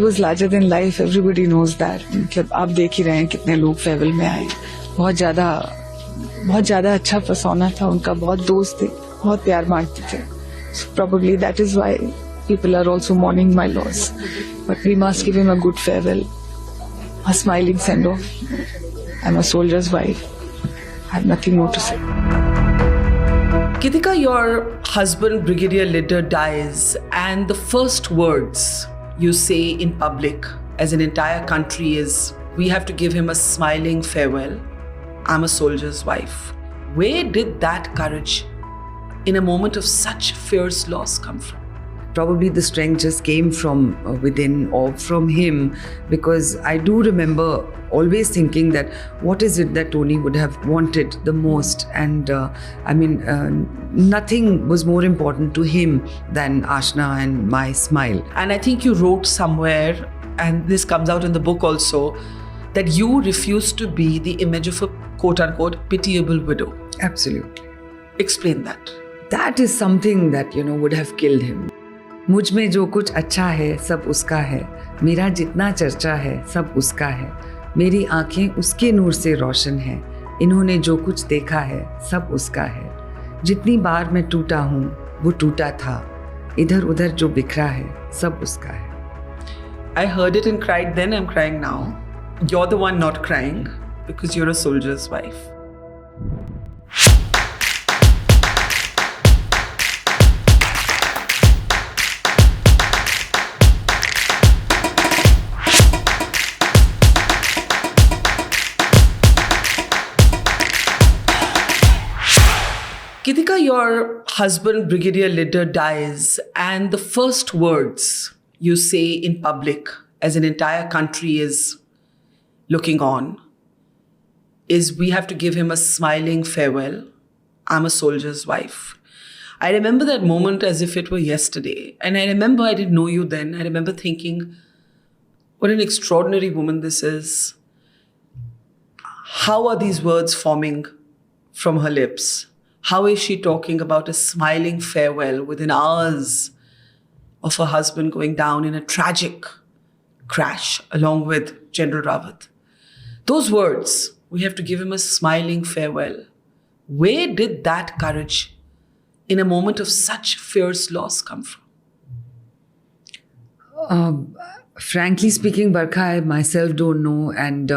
was larger than life. Everybody knows that. मतलब आप देख ही रहे हैं कितने लोग फेयरवेल में आए. बहुत ज़्यादा अच्छा persona था उनका. बहुत दोस्त थे, बहुत प्यार मांगते थे. So probably that is why people are also mourning my loss. But we must give him a good farewell, a smiling send-off. I'm a soldier's wife. I have nothing more to say. Geetika, your husband Brigadier Lidder dies, and the first words you say in public as an entire country is, "We have to give him a smiling farewell. I'm a soldier's wife." Where did that courage in a moment of such fierce loss come from? Probably the strength just came from within or from him, because I do remember always thinking that what is it that Tony would have wanted the most, and nothing was more important to him than Ashna and my smile. And I think you wrote somewhere, and this comes out in the book also, that you refused to be the image of a quote-unquote pitiable widow. Absolutely. Explain that. That is something that, would have killed him. मुझ में जो कुछ अच्छा है सब उसका है, मेरा जितना चर्चा है सब उसका है, मेरी आंखें उसके नूर से रोशन हैं, इन्होंने जो कुछ देखा है सब उसका है, जितनी बार मैं टूटा हूँ वो टूटा था, इधर उधर जो बिखरा है सब उसका है. I heard it and cried then, I'm crying now. You're the one not crying because you're a soldier's wife. Geetika, your husband Brigadier Lidder dies, and the first words you say in public as an entire country is looking on is, "We have to give him a smiling farewell. I'm a soldier's wife." I remember that moment as if it were yesterday. And I remember I didn't know you then. I remember thinking, what an extraordinary woman this is. How are these words forming from her lips? How is she talking about a smiling farewell within hours of her husband going down in a tragic crash along with General Rawat? Those words, "We have to give him a smiling farewell." Where did that courage in a moment of such fierce loss come from? Frankly speaking, Barkha, I myself don't know. And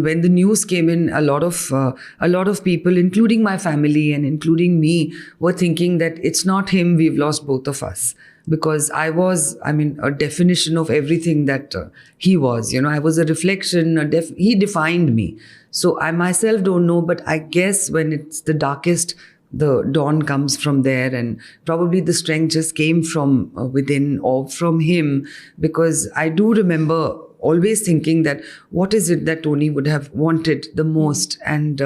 when the news came in, a lot of people, including my family and including me, were thinking that it's not him, we've lost both of us. Because I was, a definition of everything that he was. I was a reflection, he defined me. So I myself don't know, but I guess when it's the darkest, the dawn comes from there, and probably the strength just came from within or from him, because I do remember always thinking that what is it that Tony would have wanted the most, and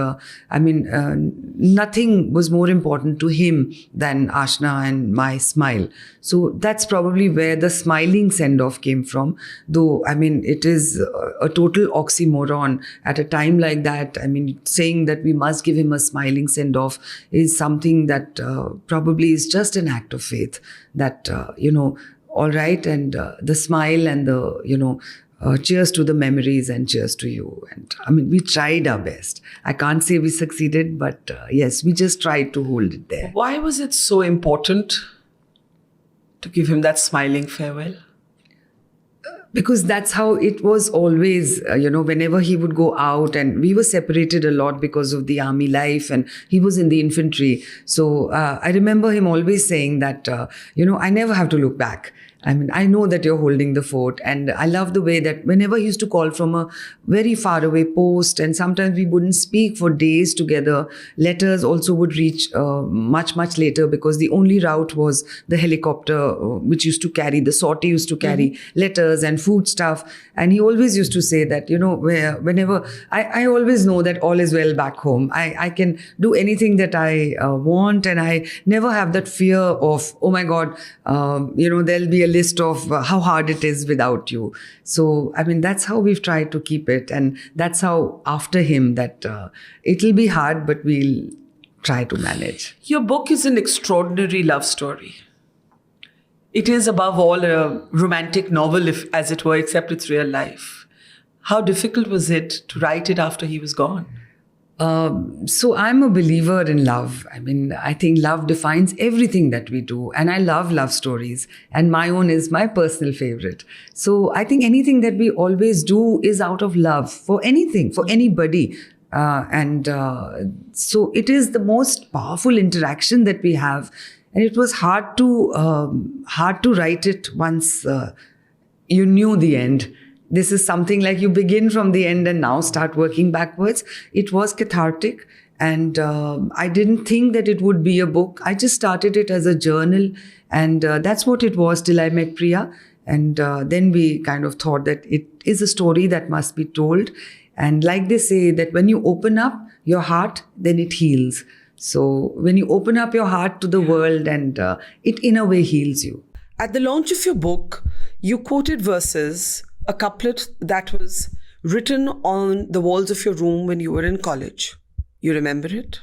nothing was more important to him than Ashna and my smile. So that's probably where the smiling send-off came from, though it is a total oxymoron at a time like that. Saying that we must give him a smiling send-off is something that probably is just an act of faith, that all right, and the smile and the cheers to the memories and cheers to you. And we tried our best. I can't say we succeeded, but yes, we just tried to hold it there. Why was it so important to give him that smiling farewell? Because that's how it was always, whenever he would go out, and we were separated a lot because of the army life, and he was in the infantry. So I remember him always saying that, I never have to look back. I know that you're holding the fort, and I love the way that whenever he used to call from a very far away post, and sometimes we wouldn't speak for days together, letters also would reach much, much later, because the only route was the helicopter, which used to carry, the sortie used to carry letters and food stuff. And he always used to say that, whenever, I always know that all is well back home. I can do anything that I want, and I never have that fear of, oh my God, there'll be a list of how hard it is without you. So, that's how we've tried to keep it. And that's how, after him, that it'll be hard, but we'll try to manage. Your book is an extraordinary love story. It is above all a romantic novel, if, as it were, except it's real life. How difficult was it to write it after he was gone? So I'm a believer in love. I mean, I think love defines everything that we do. And I love love stories. And my own is my personal favorite. So I think anything that we always do is out of love for anything, for anybody. So it is the most powerful interaction that we have. And it was hard to write it once you knew the end. This is something like you begin from the end and now start working backwards. It was cathartic, and I didn't think that it would be a book. I just started it as a journal, and that's what it was till I met Priya. And then we kind of thought that it is a story that must be told. And like they say, that when you open up your heart, then it heals. So when you open up your heart to the world, and it in a way heals you. At the launch of your book, you quoted verses, a couplet that was written on the walls of your room when you were in college. You remember it?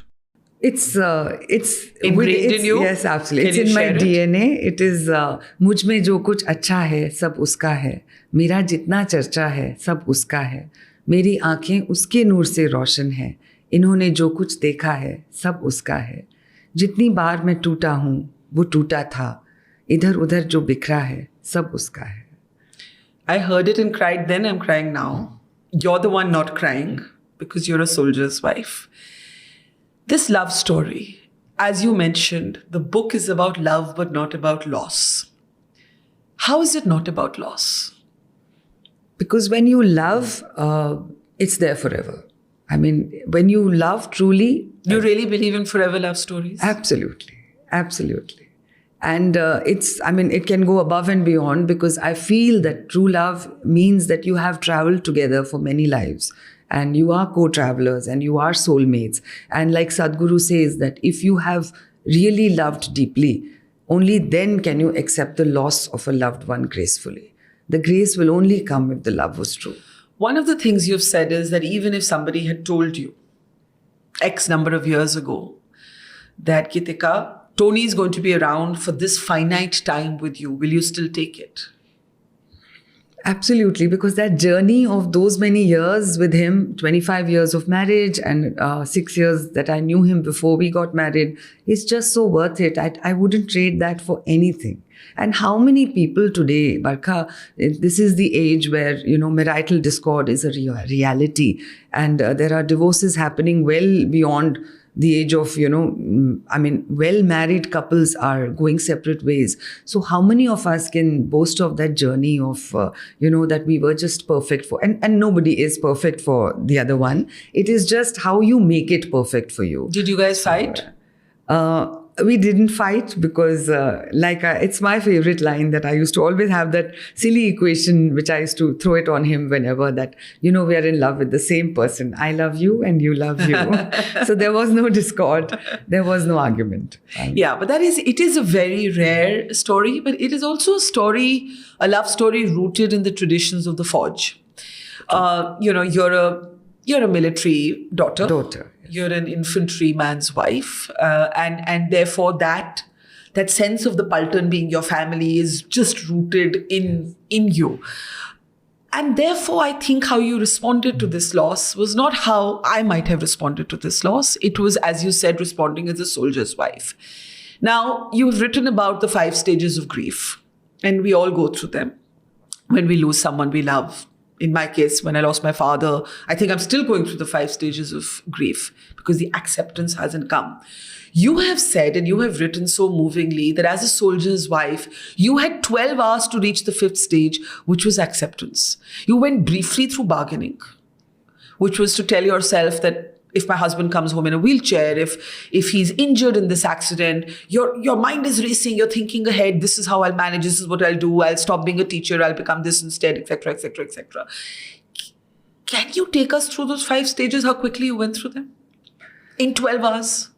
It's ingrained in you? Yes, absolutely. Can it's in my share it? DNA. It is मुझ में जो कुछ अच्छा है सब उसका है, मेरा जितना चर्चा है सब उसका है, मेरी आंखें उसके नूर से रोशन है, इन्होंने जो कुछ देखा है सब उसका है, जितनी बार मैं टूटा हूँ वो टूटा था, इधर उधर जो बिखरा है सब उसका है. I heard it and cried then, I'm crying now. You're the one not crying because you're a soldier's wife. This love story, as you mentioned, the book is about love but not about loss. How is it not about loss? Because when you love, it's there forever. I mean, when you love truly... You really believe in forever love stories? Absolutely. Absolutely. And it can go above and beyond, because I feel that true love means that you have traveled together for many lives, and you are co-travelers and you are soulmates. And like Sadhguru says, that if you have really loved deeply, only then can you accept the loss of a loved one gracefully. The grace will only come if the love was true. One of the things you've said is that even if somebody had told you X number of years ago that Geetika, Tony is going to be around for this finite time with you, will you still take it? Absolutely, because that journey of those many years with him, 25 years of marriage and 6 years that I knew him before we got married, is just so worth it. I wouldn't trade that for anything. And how many people today, Barkha, this is the age where, marital discord is a reality. And there are divorces happening well beyond the age of, well-married couples are going separate ways. So how many of us can boast of that journey of, that we were just perfect for, and nobody is perfect for the other one. It is just how you make it perfect for you. Did you guys fight? We didn't fight because it's my favorite line that I used to always have, that silly equation which I used to throw it on him whenever, that, we are in love with the same person. I love you and you love you. So there was no discord. There was no argument. Yeah, but it is a very rare story, but it is also a love story rooted in the traditions of the forge. You're a military daughter. You're an infantryman's wife, and therefore that sense of the Paltan being your family is just rooted in you. And therefore, I think how you responded to this loss was not how I might have responded to this loss. It was, as you said, responding as a soldier's wife. Now, you've written about the 5 stages of grief, and we all go through them when we lose someone we love. In my case, when I lost my father, I think I'm still going through the 5 stages of grief because the acceptance hasn't come. You have said, and you have written so movingly, that as a soldier's wife, you had 12 hours to reach the 5th stage, which was acceptance. You went briefly through bargaining, which was to tell yourself that if my husband comes home in a wheelchair, if he's injured in this accident, your mind is racing, you're thinking ahead, this is how I'll manage, this is what I'll do, I'll stop being a teacher, I'll become this instead, etc., etc., etc. Can you take us through those 5 stages, how quickly you went through them? In 12 hours?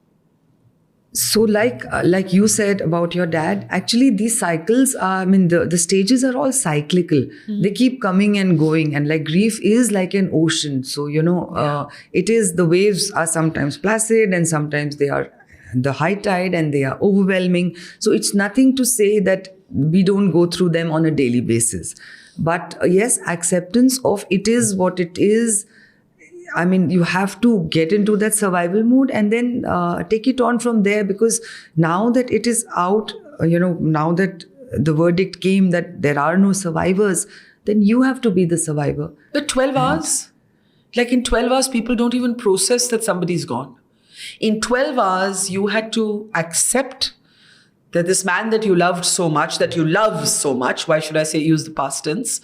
So like you said about your dad, actually these cycles are, the stages are all cyclical. Mm-hmm. They keep coming and going, and like grief is like an ocean. So, it is, the waves are sometimes placid and sometimes they are the high tide and they are overwhelming. So it's nothing to say that we don't go through them on a daily basis. But yes, acceptance of it is what it is. I mean, you have to get into that survival mode and then take it on from there, because now that it is out, now that the verdict came that there are no survivors, then you have to be the survivor. But 12 hours? Like in 12 hours, people don't even process that somebody's gone. In 12 hours, you had to accept that this man that you loved so much, that you love so much, why should I say use the past tense,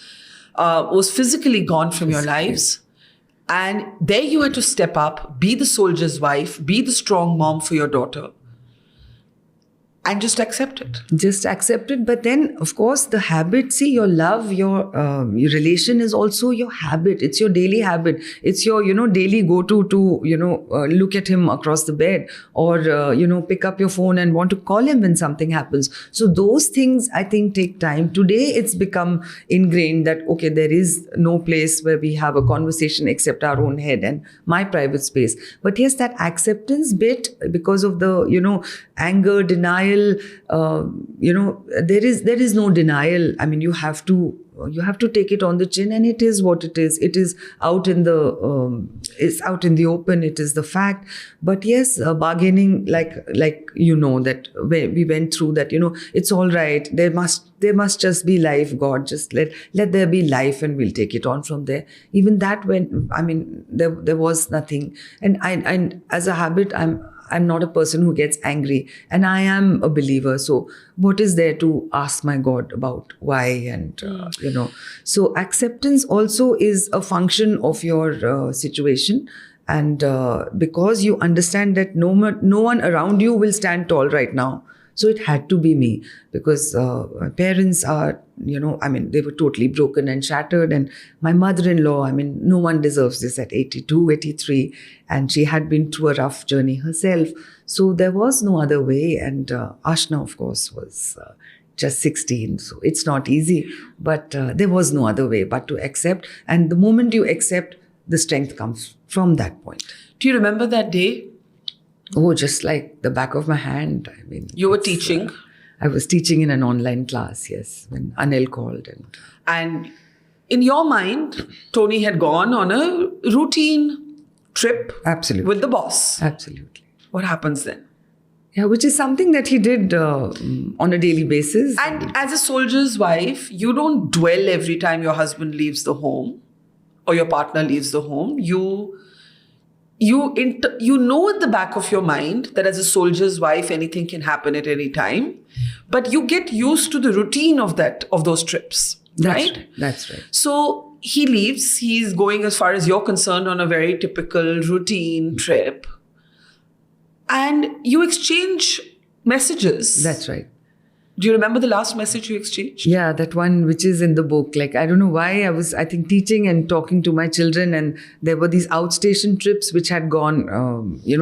was physically gone from your lives. And there you had to step up, be the soldier's wife, be the strong mom for your daughter, and just accept it. Just accept it. But then, of course, the habit, see, your love, your relation is also your habit. It's your daily habit. It's your, daily go-to look at him across the bed, or, pick up your phone and want to call him when something happens. So those things, I think, take time. Today, it's become ingrained that, okay, there is no place where we have a conversation except our own head and my private space. But yes, that acceptance bit, because of the, anger, denial, there is no denial. I mean, you have to take it on the chin, and it is what it is. It is out in the it's out in the open. It is the fact. But yes, bargaining, like that we went through that. It's all right. There must just be life. God, just let there be life, and we'll take it on from there. Even that, there was nothing. And as a habit, I'm not a person who gets angry, and I am a believer. So what is there to ask my God about why? And, so acceptance also is a function of your situation. And because you understand that no one around you will stand tall right now. So it had to be me, because my parents are, they were totally broken and shattered. And my mother-in-law, no one deserves this at 82, 83. And she had been through a rough journey herself. So there was no other way. And Ashna, of course, was just 16. So it's not easy. But there was no other way but to accept. And the moment you accept, the strength comes from that point. Do you remember that day? Oh, just like the back of my hand. You were teaching? I was teaching in an online class, yes, when Anil called. And in your mind, Tony had gone on a routine trip. Absolutely. With the boss. Absolutely. What happens then? Yeah, which is something that he did on a daily basis. And as a soldier's wife, you don't dwell every time your husband leaves the home or your partner leaves the home. You know at the back of your mind that as a soldier's wife, anything can happen at any time. But you get used to the routine of those trips, right? That's right. So he leaves. He's going, as far as you're concerned, on a very typical routine trip. And you exchange messages. That's right. Do you remember the last message you exchanged? Yeah, that one which is in the book. Like, I don't know why I was, teaching and talking to my children, and there were these outstation trips which had gone,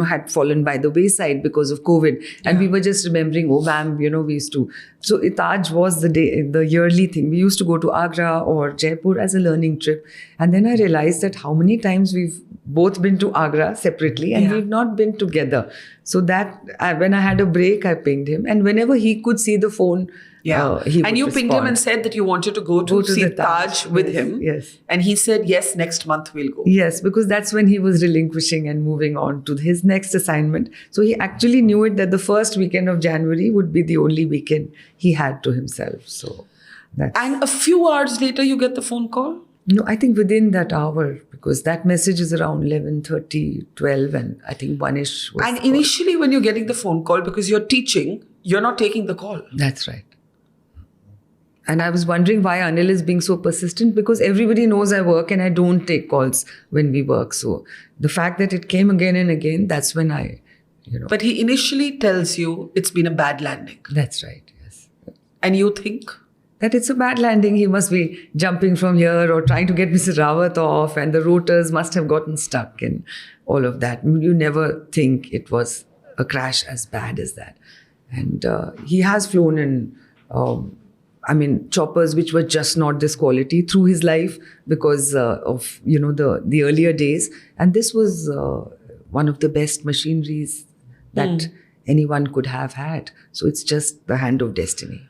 had fallen by the wayside because of COVID. And we were just remembering, oh, ma'am, we used to. So Taj was the yearly thing. We used to go to Agra or Jaipur as a learning trip. And then I realized that how many times we've both been to Agra separately, and we've not been together. So that when I had a break, I pinged him. And whenever he could see the phone, he would you respond. Pinged him and said that you wanted to go to see Taj with him. Yes. And he said, yes, next month we'll go. Yes, because that's when he was relinquishing and moving on to his next assignment. So he actually knew it that the first weekend of January would be the only weekend he had to himself. So And a few hours later, you get the phone call? No, I think within that hour, because that message is around 11:30, 12, and I think 1-ish was. And initially, when you're getting the phone call, because you're teaching, you're not taking the call. That's right. And I was wondering why Anil is being so persistent, because everybody knows I work and I don't take calls when we work. So the fact that it came again and again, that's when I, But he initially tells you it's been a bad landing. That's right, yes. And you think? That it's a bad landing. He must be jumping from here or trying to get Mr. Rawat off, and the rotors must have gotten stuck and all of that. You never think it was a crash as bad as that. And he has flown in, choppers which were just not this quality through his life because of, the earlier days. And this was one of the best machineries that anyone could have had. So it's just the hand of destiny.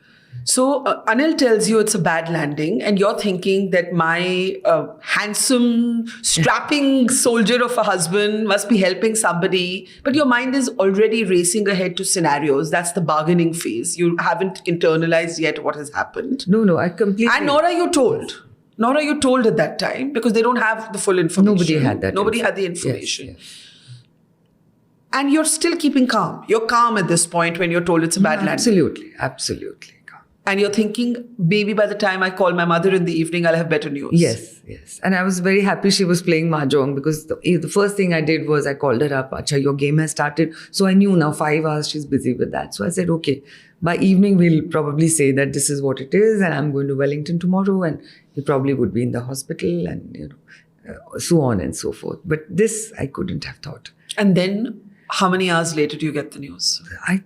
So Anil tells you it's a bad landing, and you're thinking that my handsome, strapping soldier of a husband must be helping somebody. But your mind is already racing ahead to scenarios. That's the bargaining phase. You haven't internalized yet what has happened. No, I completely... And nor are you told. Nor are you told at that time, because they don't have the full information. Nobody had that. Nobody had the information. Yes. And you're still keeping calm. You're calm at this point when you're told it's a bad landing. Absolutely. And you're thinking, maybe by the time I call my mother in the evening, I'll have better news. Yes. And I was very happy she was playing mahjong, because the first thing I did was I called her up. Acha, your game has started. So I knew now 5 hours she's busy with that. So I said, okay, by evening we'll probably say that this is what it is, and I'm going to Wellington tomorrow, and he probably would be in the hospital, and so on and so forth. But this I couldn't have thought. And then how many hours later do you get the news? I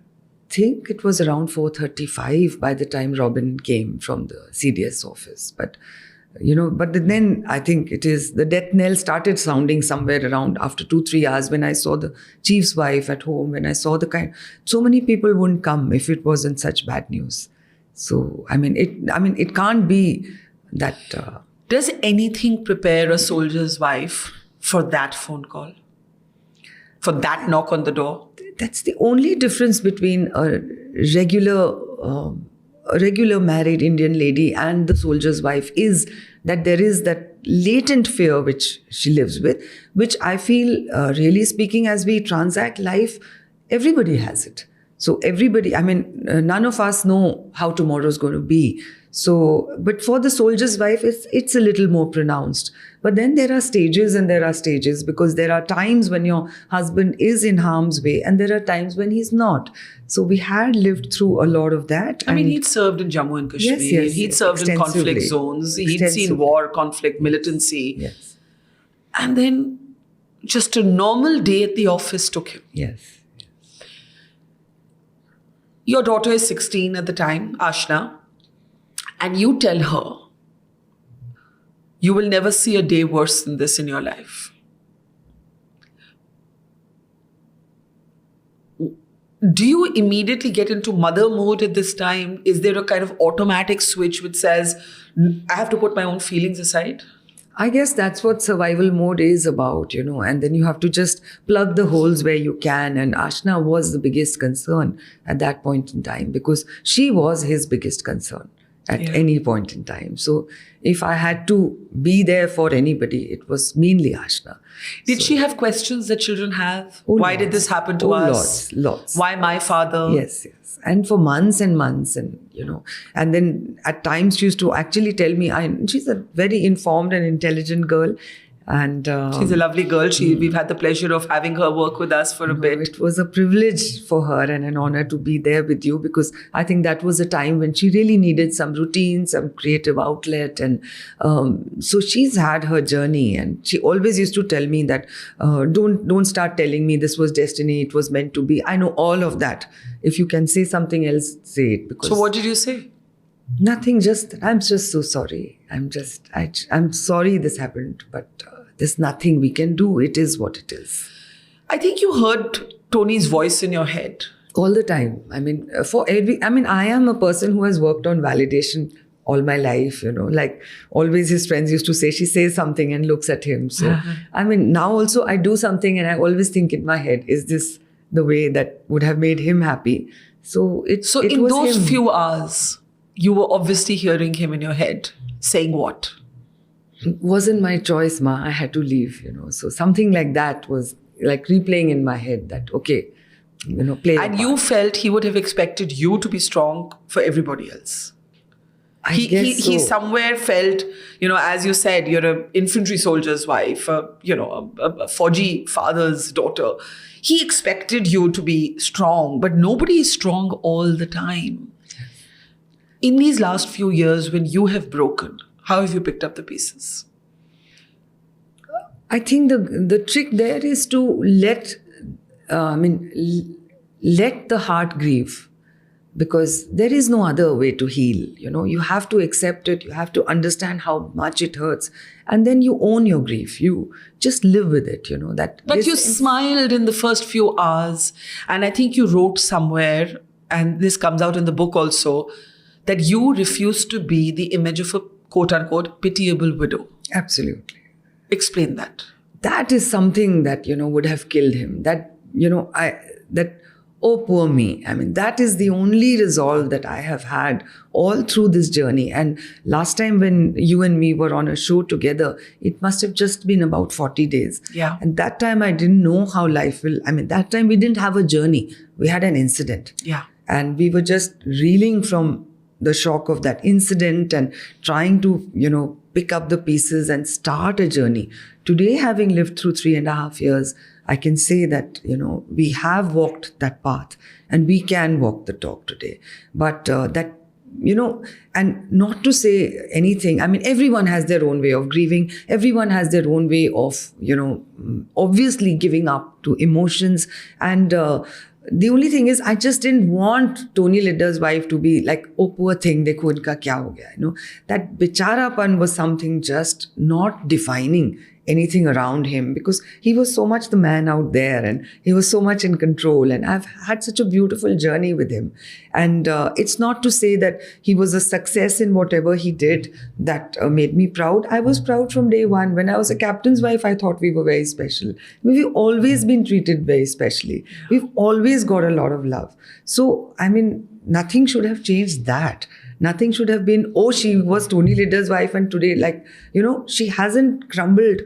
think it was around 4:35 by the time Robin came from the CDS office. But then I think it is the death knell started sounding somewhere around after 2-3 hours, when I saw the chief's wife at home, when I saw so many people wouldn't come if it wasn't such bad news. So it can't be that. Does anything prepare a soldier's wife for that phone call? For that knock on the door? That's the only difference between a regular married Indian lady and the soldier's wife, is that there is that latent fear which she lives with, which I feel, really speaking, as we transact life, everybody has it. So everybody, none of us know how tomorrow is going to be. So, but for the soldier's wife, it's a little more pronounced. But then there are stages and there are stages, because there are times when your husband is in harm's way and there are times when he's not. So we had lived through a lot of that. He'd served in Jammu and Kashmir. Yes, he'd served in conflict zones. He'd seen war, conflict, militancy. Yes. And then just a normal day at the office took him. Yes. Your daughter is 16 at the time, Ashna, and you tell her, you will never see a day worse than this in your life. Do you immediately get into mother mode at this time? Is there a kind of automatic switch which says, I have to put my own feelings aside? I guess that's what survival mode is about, and then you have to just plug the holes where you can. And Ashna was the biggest concern at that point in time, because she was his biggest concern at any point in time. So if I had to be there for anybody, it was mainly Ashna. Did she have questions that children have? Why did this happen to us? Lots. Why my father? Yes. And for months and months, and and then at times she used to actually tell me, she's a very informed and intelligent girl, and she's a lovely girl. We've had the pleasure of having her work with us for a bit. It was a privilege for her and an honor to be there with you, because I think that was a time when she really needed some routine, some creative outlet, and so she's had her journey. And she always used to tell me that don't start telling me this was destiny, it was meant to be. I know all of that. If you can say something else, say it. Because so what did you say? Nothing. I'm just so sorry. I'm sorry this happened, but there's nothing we can do. It is what it is. I think you heard Tony's voice in your head all the time. I am a person who has worked on validation all my life. Like always, his friends used to say, she says something and looks at him. So now also I do something and I always think in my head, is this the way that would have made him happy? So it in was those him. few hours, you were obviously hearing him in your head saying what? It wasn't my choice, Ma. I had to leave, So something like that was like replaying in my head that, okay, play. And you felt he would have expected you to be strong for everybody else. He somewhere felt, as you said, you're an infantry soldier's wife, a Fauji father's daughter. He expected you to be strong, but nobody is strong all the time. In these last few years, when you have broken, how have you picked up the pieces? I think the trick there is to let the heart grieve, because there is no other way to heal. You have to accept it. You have to understand how much it hurts, and then you own your grief. You just live with it. But you smiled in the first few hours, and I think you wrote somewhere, and this comes out in the book also, that you refused to be the image of a quote-unquote pitiable widow. Absolutely. Explain that. That is something that, would have killed him. Oh, poor me. I mean, that is the only resolve that I have had all through this journey. And last time when you and me were on a show together, it must have just been about 40 days. Yeah. And that time I didn't know how life will, that time we didn't have a journey. We had an incident. Yeah. And we were just reeling from the shock of that incident and trying to, pick up the pieces and start a journey. Today, having lived through 3.5 years, I can say that, we have walked that path and we can walk the talk today. But and not to say anything, everyone has their own way of grieving. Everyone has their own way of, obviously giving up to emotions. And the only thing is, I just didn't want Tony Lidder's wife to be like, oh, poor thing, dekho inka kya ho gaya. That bicharapan was something just not defining anything around him, because he was so much the man out there and he was so much in control, and I've had such a beautiful journey with him. And it's not to say that he was a success in whatever he did that made me proud. I was proud from day one. When I was a captain's wife, I thought we were very special. We've always been treated very specially. We've always got a lot of love. So, nothing should have changed that. Nothing should have been, oh, she was Tony Lidder's wife and today, she hasn't crumbled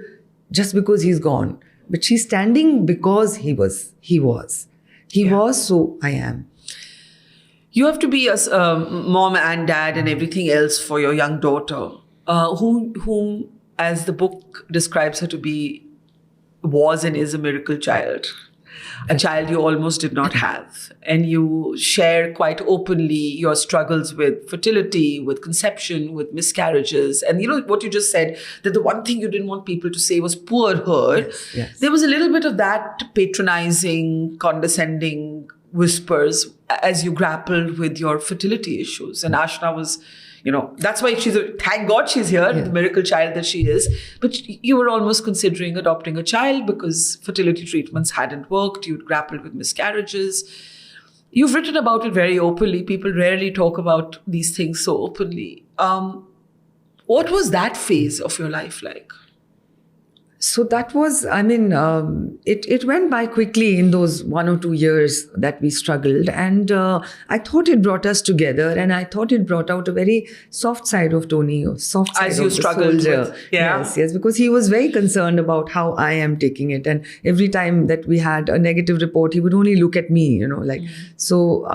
just because he's gone. But she's standing because he was, so I am. You have to be a mom and dad and everything else for your young daughter, whom, as the book describes her to be, was and is a miracle child. A child you almost did not have. And you share quite openly your struggles with fertility, with conception, with miscarriages. And what you just said, that the one thing you didn't want people to say was poor her. Yes. There was a little bit of that patronizing, condescending whispers as you grappled with your fertility issues. And Ashna was, that's why thank God she's here, the miracle child that she is. But you were almost considering adopting a child because fertility treatments hadn't worked. You'd grappled with miscarriages. You've written about it very openly. People rarely talk about these things so openly. What was that phase of your life like? So that was, it went by quickly in those 1 or 2 years that we struggled. And I thought it brought us together, and I thought it brought out a very soft side of Tony, a soft side as of you the struggled soldier. with. Yeah. Yes, because he was very concerned about how I am taking it. And every time that we had a negative report, he would only look at me, So,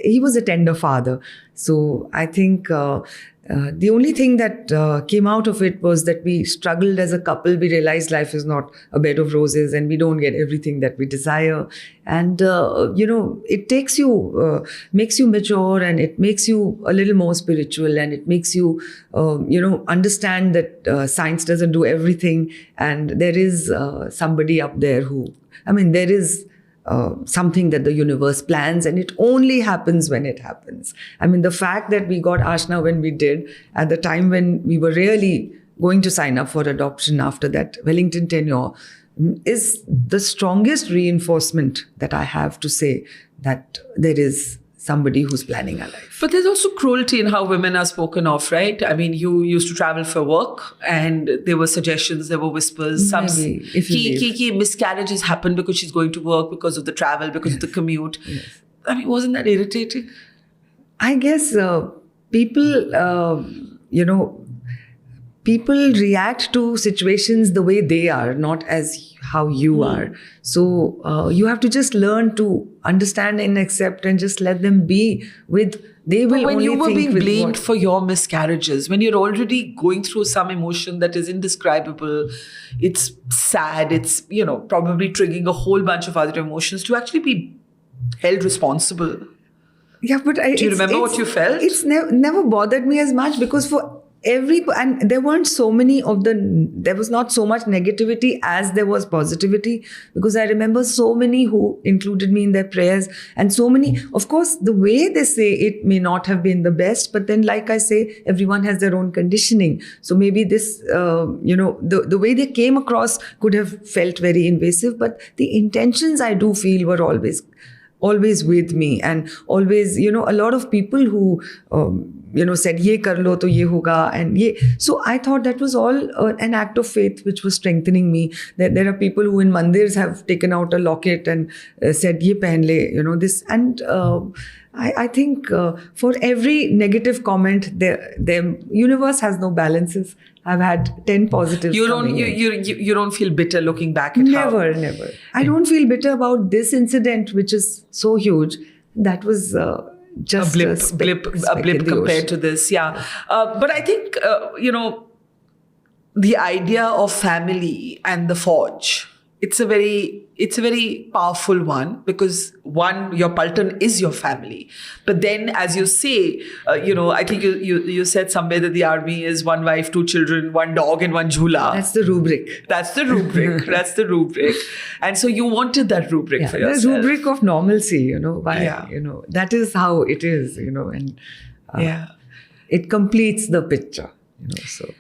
he was a tender father. So I think the only thing that came out of it was that we struggled as a couple. We realized life is not a bed of roses and we don't get everything that we desire. And, it takes you, makes you mature, and it makes you a little more spiritual, and it makes you, understand that science doesn't do everything. And there is somebody up there who, there is something that the universe plans, and it only happens when it happens. The fact that we got Ashna when we did, at the time when we were really going to sign up for adoption after that Wellington tenure, is the strongest reinforcement that I have to say that there is somebody who's planning our life. But there's also cruelty in how women are spoken of, right? You used to travel for work, and there were suggestions, there were whispers. Maybe, if you miscarriages happen because she's going to work, because of the travel, because of the commute. Yes. Wasn't that irritating? I guess people, people react to situations the way they are, not as how you are. So you have to just learn to understand and accept and just let them be with, they will But when only you were think being with blamed what- for your miscarriages, when you're already going through some emotion that is indescribable, it's sad, it's, probably triggering a whole bunch of other emotions, to actually be held responsible. Yeah, but Do you remember what you felt? It's never bothered me as much, because for and there weren't so many there was not so much negativity as there was positivity, because I remember so many who included me in their prayers, and so many, of course, the way they say it may not have been the best, but then, like I say, everyone has their own conditioning. So maybe this, the way they came across could have felt very invasive, but the intentions, I do feel, were always always with me, and always, a lot of people who, said, ye kar lo to ye hoga, and ye. So I thought that was all an act of faith which was strengthening me. There are people who in mandirs have taken out a locket and said, ye pehen le, this. And I think for every negative comment, the universe has no balances. I've had 10 positives. You don't feel bitter looking back at Never. I don't feel bitter about this incident, which is so huge. That was just a blip compared to this. Yeah. But I think, the idea of family and the forge, it's a very powerful one, because one, your Paltan is your family. But then, as you say, I think you said somewhere that the army is one wife, two children, one dog and one jhula. That's the rubric. That's the rubric. And so you wanted that rubric for yourself. The rubric of normalcy, that is how it is, and it completes the picture, so.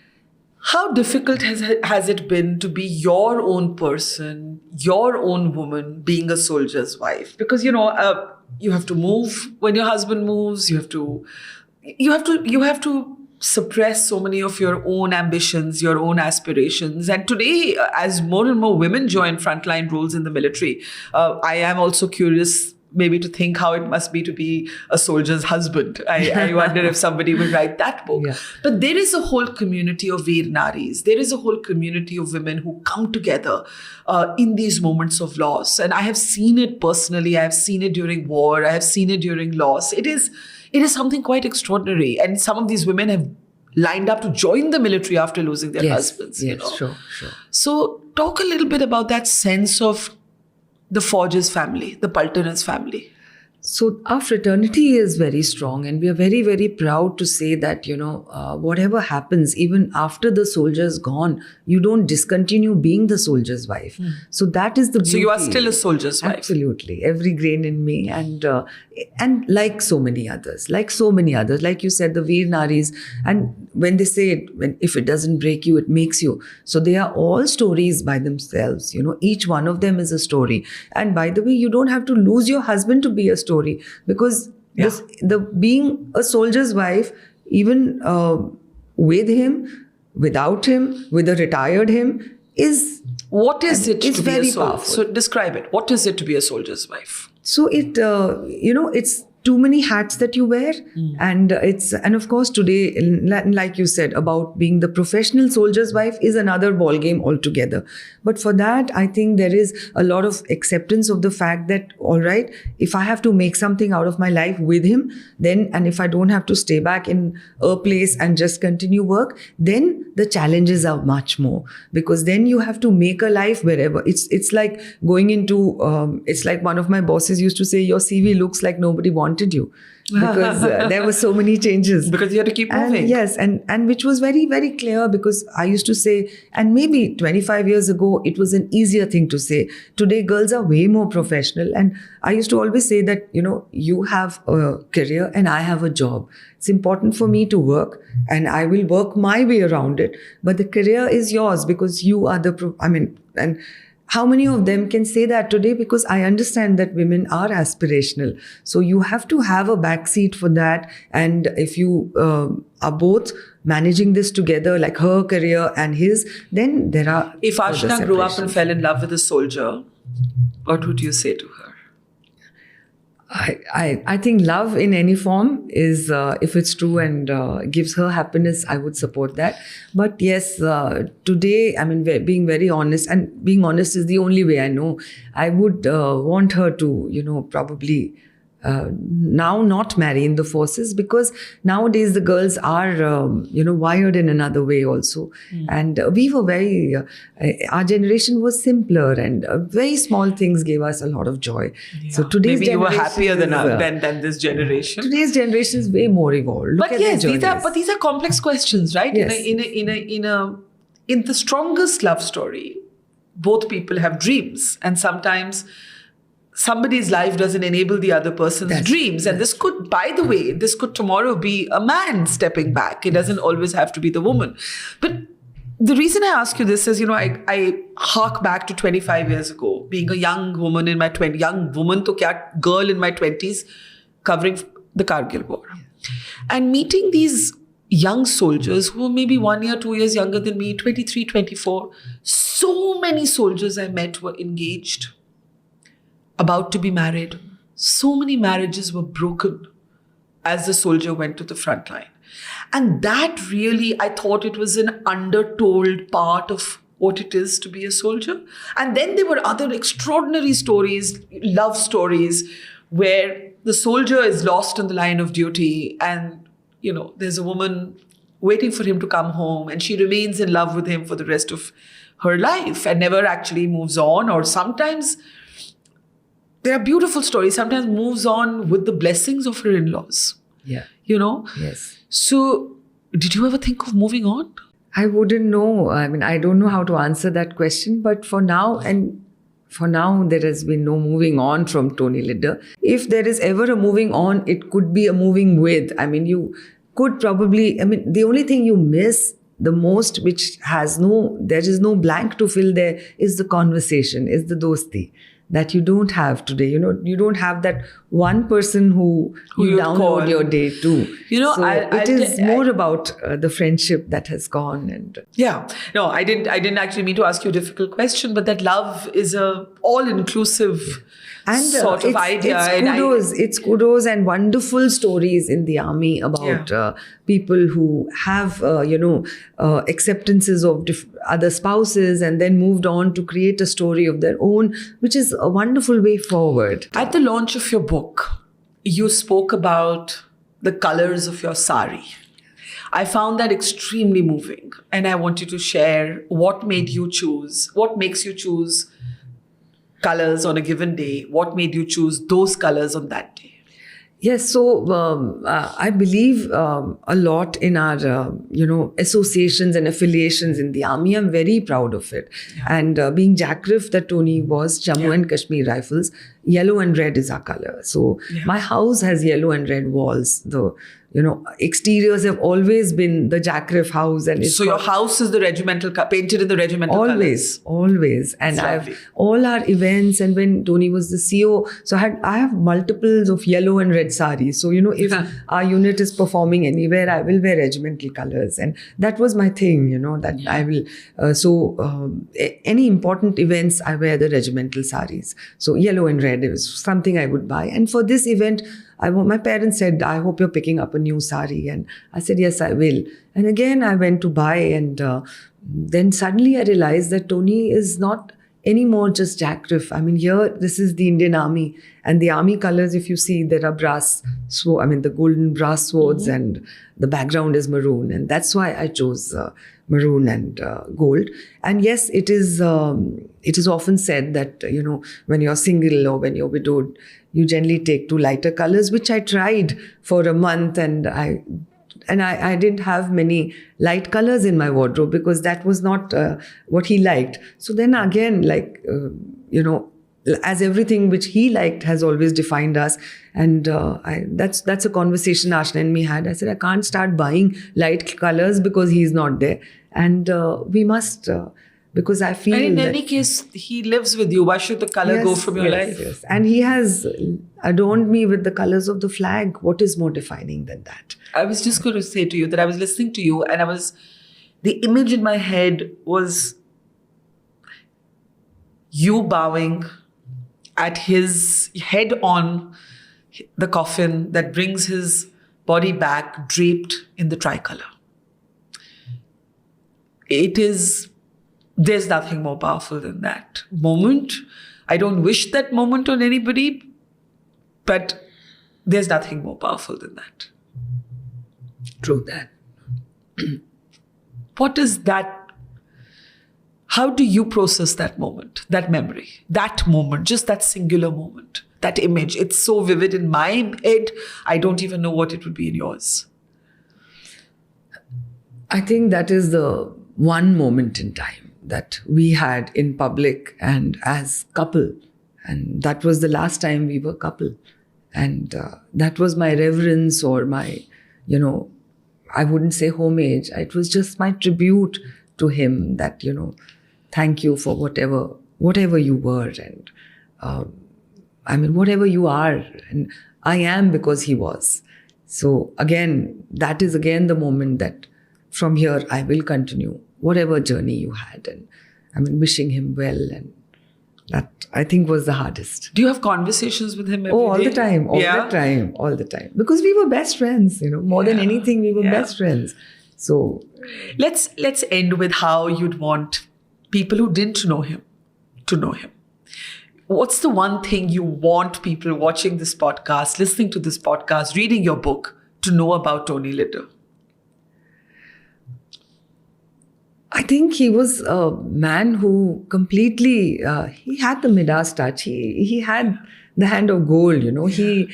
How difficult has it been to be your own person, your own woman, being a soldier's wife? Because you have to move when your husband moves. You have to suppress so many of your own ambitions, your own aspirations. And today, as more and more women join frontline roles in the military, I am also curious, maybe, to think how it must be to be a soldier's husband. I wonder if somebody will write that book. Yeah. But there is a whole community of Veer Naris. There is a whole community of women who come together in these moments of loss. And I have seen it personally. I have seen it during war. I have seen it during loss. It is something quite extraordinary. And some of these women have lined up to join the military after losing their husbands. Yes, sure. So talk a little bit about that sense of the Forge's family, the Paltan's family. So our fraternity is very strong, and we are very, very proud to say that, whatever happens, even after the soldier's gone, you don't discontinue being the soldier's wife. So that is the beauty. So you are still a soldier's wife. Absolutely. Every grain in me. And like so many others, like you said, the Veer Naris. And when they say if it doesn't break you, it makes you. So they are all stories by themselves. Each one of them is a story. And by the way, you don't have to lose your husband to be a story, because the being a soldier's wife, even with him, without him, with a retired him, is what is it to be very a soldier? powerful. So describe it. What is it to be a soldier's wife? So it, it's too many hats that you wear. And of course today, like you said, about being the professional soldier's wife is another ballgame altogether. But for that, I think there is a lot of acceptance of the fact that, all right, if I have to make something out of my life with him, then, and if I don't have to stay back in a place and just continue work, then the challenges are much more, because then you have to make a life wherever. It's like going into, it's like one of my bosses used to say, your CV looks like nobody wanted you, because there were so many changes. Because you had to keep moving. And yes, and which was very, very clear, because I used to say, and maybe 25 years ago, it was an easier thing to say. Today, girls are way more professional. And I used to always say that, you have a career and I have a job. It's important for me to work, and I will work my way around it. But the career is yours, because you are and how many of them can say that today? Because I understand that women are aspirational. So you have to have a backseat for that. And if you are both managing this together, like her career and his, then there are. If Ashna grew up and fell in love with a soldier, what would you say to her? I think love in any form is, if it's true and gives her happiness, I would support that. But yes, today, being very honest, and being honest is the only way I know, I would want her to, probably now not marry in the forces, because nowadays the girls are, wired in another way also. And we were very, our generation was simpler, and very small things gave us a lot of joy. Yeah. So today's maybe you were generation happier than this generation. Today's generation is way more evolved. Look But yes, these are complex questions, right? Yes. In the strongest love story, both people have dreams, and sometimes somebody's life doesn't enable the other person's dreams. And this could, by the way, tomorrow be a man stepping back. It doesn't always have to be the woman. But The reason I ask you this is, I hark back to 25 years ago, being a young woman in my 20s, young woman to kya, girl in my 20s, covering the Kargil war. And meeting these young soldiers who were maybe 1 year, 2 years younger than me, 23, 24. So many soldiers I met were engaged, about to be married. So many marriages were broken as the soldier went to the front line. And that really, I thought it was an undertold part of what it is to be a soldier. And then there were other extraordinary stories, love stories, where the soldier is lost in the line of duty and, there's a woman waiting for him to come home and she remains in love with him for the rest of her life and never actually moves on. Or sometimes there are beautiful stories, sometimes moves on with the blessings of her in-laws. Yeah. Yes. So did you ever think of moving on? I wouldn't know. I mean, I don't know how to answer that question, but for now, there has been no moving on from Tony Lidder. If there is ever a moving on, it could be a moving with. I mean, you could probably, the only thing you miss the most, which there is no blank to fill there, is the conversation, is the dosti. That you don't have today. You don't have that one person who you download call your day to. It is more about the friendship that has gone. And I didn't actually mean to ask you a difficult question, but that love is a all-inclusive sort of idea. It's kudos and wonderful stories in the army about people who have, acceptances of other spouses and then moved on to create a story of their own, which is a wonderful way forward. At the launch of your book, you spoke about the colors of your sari. I found that extremely moving, and I want you to share what makes you choose colors on a given day. What made you choose those colors on that day? Yes, so I believe a lot in our, associations and affiliations in the army. I'm very proud of it. Yeah. And being Jackrif that Tony was, Jammu and Kashmir Rifles, yellow and red is our color. So my house has yellow and red walls. The exteriors have always been the Jackrif house. And so your house is the regimental, painted in the regimental colors? Always. And all our events, and when Tony was the CO, so I have multiples of yellow and red saris. So, if our unit is performing anywhere, I will wear regimental colors. And that was my thing, I will. Any important events, I wear the regimental saris. So yellow and red is something I would buy. And for this event, my parents said, I hope you're picking up a new sari. And I said, yes, I will. And again, I went to buy. And then suddenly I realized that Tony is not anymore just Jackrif. Here, this is the Indian Army. And the army colors, if you see, there are brass, the golden brass swords, and the background is maroon. And that's why I chose maroon and gold. And yes, it is often said that, when you're single or when you're widowed, you generally take to lighter colors, which I tried for a month, and I didn't have many light colors in my wardrobe because that was not what he liked. So then again, as everything which he liked has always defined us. And that's a conversation Ashna and me had. I said, I can't start buying light colors because he's not there. And we must... because I feel. And in any case, he lives with you. Why should the color go from your life? Yes. And he has adorned me with the colors of the flag. What is more defining than that? I was just going to say to you that I was listening to you, and the image in my head was you bowing at his head on the coffin that brings his body back, draped in the tricolor. There's nothing more powerful than that moment. I don't wish that moment on anybody, but there's nothing more powerful than that. True that. What is that? How do you process that moment, that memory, that moment, just that singular moment, that image? It's so vivid in my head, I don't even know what it would be in yours. I think that is the one moment in time that we had in public and as couple. And that was the last time we were couple. And that was my reverence or my, I wouldn't say homage. It was just my tribute to him that, thank you for whatever you were, and whatever you are, and I am because he was. So again, that is again the moment that from here I will continue whatever journey you had, and wishing him well, and that I think was the hardest. Do you have conversations with him every day? All the time, all the time. Because we were best friends, more than anything, we were best friends. So let's end with how you'd want people who didn't know him to know him. What's the one thing you want people watching this podcast, listening to this podcast, reading your book to know about Tony Lidder? I think he was a man who completely, he had the Midas touch. He had the hand of gold, He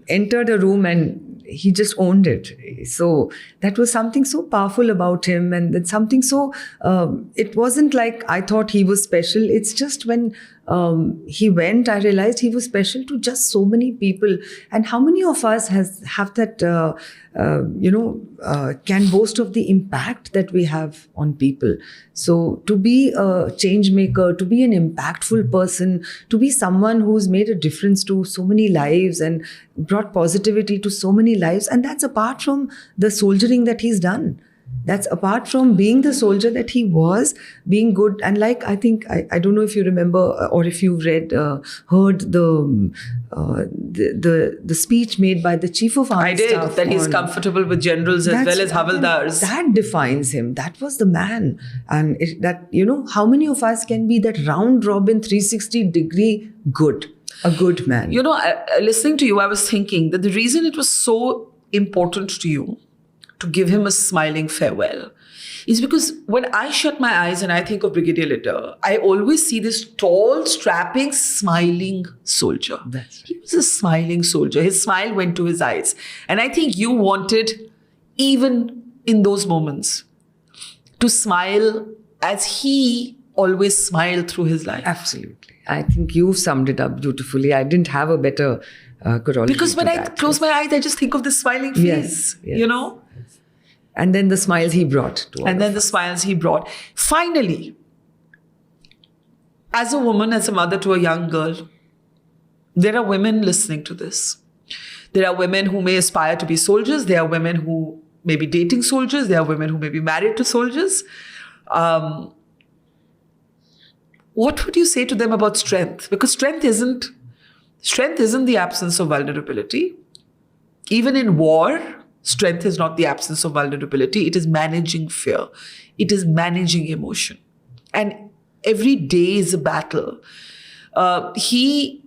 entered a room and he just owned it. So that was something so powerful about him, and that's something so, it wasn't like I thought he was special. It's just when he went, I realized he was special to just so many people. And how many of us have that, can boast of the impact that we have on people. So to be a change maker, to be an impactful person, to be someone who's made a difference to so many lives and brought positivity to so many lives. And that's apart from the soldiering that he's done. That's apart from being the soldier that he was, being good. And like, I think, I don't know if you remember or if you've heard the speech made by the Chief of Army Staff. I did, that he's comfortable with generals as well as Havaldars. That defines him. That was the man. And how many of us can be that round robin 360-degree good, a good man? Listening to you, I was thinking that the reason it was so important to you to give him a smiling farewell is because when I shut my eyes and I think of Brigadier Lidder, I always see this tall, strapping, smiling soldier. That's right. He was a smiling soldier. His smile went to his eyes. And I think you wanted, even in those moments, to smile as he always smiled through his life. Absolutely. I think you've summed it up beautifully. I didn't have a better corollary. Because when I close my eyes, I just think of this smiling face, yes. And then the smiles he brought to And then the smiles he brought. Finally, as a woman, as a mother to a young girl, there are women listening to this. There are women who may aspire to be soldiers. There are women who may be dating soldiers. There are women who may be married to soldiers. What would you say to them about strength? Because strength isn't the absence of vulnerability. Even in war, strength is not the absence of vulnerability. It is managing fear. It is managing emotion. And every day is a battle. He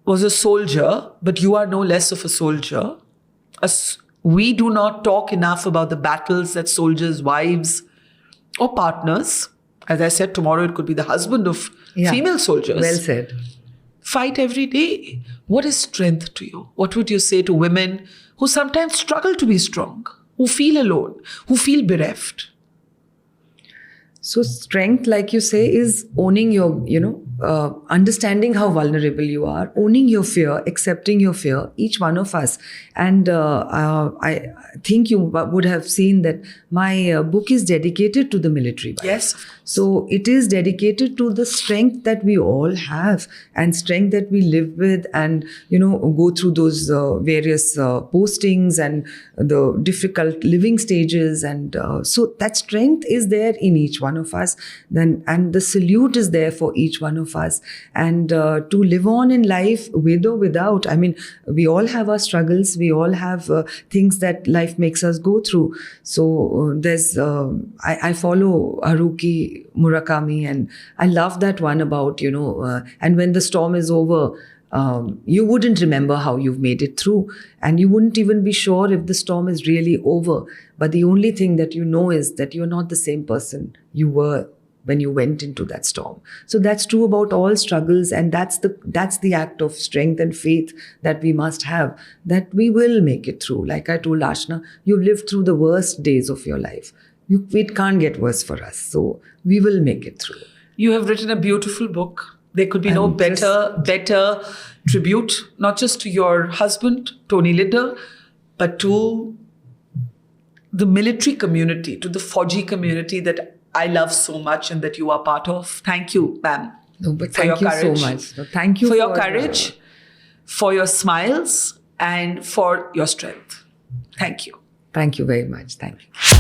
was a soldier, but you are no less of a soldier. We do not talk enough about the battles that soldiers' wives or partners, as I said, tomorrow it could be the husband of female soldiers. Well said. Fight every day. What is strength to you? What would you say to women who sometimes struggle to be strong, who feel alone, who feel bereft? So strength, like you say, is owning your, understanding how vulnerable you are, owning your fear, accepting your fear, each one of us. And I think you would have seen that my book is dedicated to the military wife. Yes. So it is dedicated to the strength that we all have and strength that we live with and, go through those various postings and the difficult living stages. And so that strength is there in each one of us. And the salute is there for each one of us. And to live on in life with or without, we all have our struggles. We all have things that life makes us go through. So there's, I follow Haruki Murakami, and I love that one about, and when the storm is over, you wouldn't remember how you've made it through, and you wouldn't even be sure if the storm is really over. But the only thing that you know is that you're not the same person you were when you went into that storm. So that's true about all struggles, and that's the act of strength and faith that we must have, that we will make it through. Like I told Ashna, you've lived through the worst days of your life. It can't get worse for us. So we will make it through. You have written a beautiful book. There could be no better tribute, not just to your husband, Tony Lidder, but to the military community, to the Fauji community that I love so much and that you are part of. Thank you, ma'am. No, but for your thank you courage. so much. No, thank you for your courage, for your smiles, and for your strength. Thank you. Thank you very much. Thank you.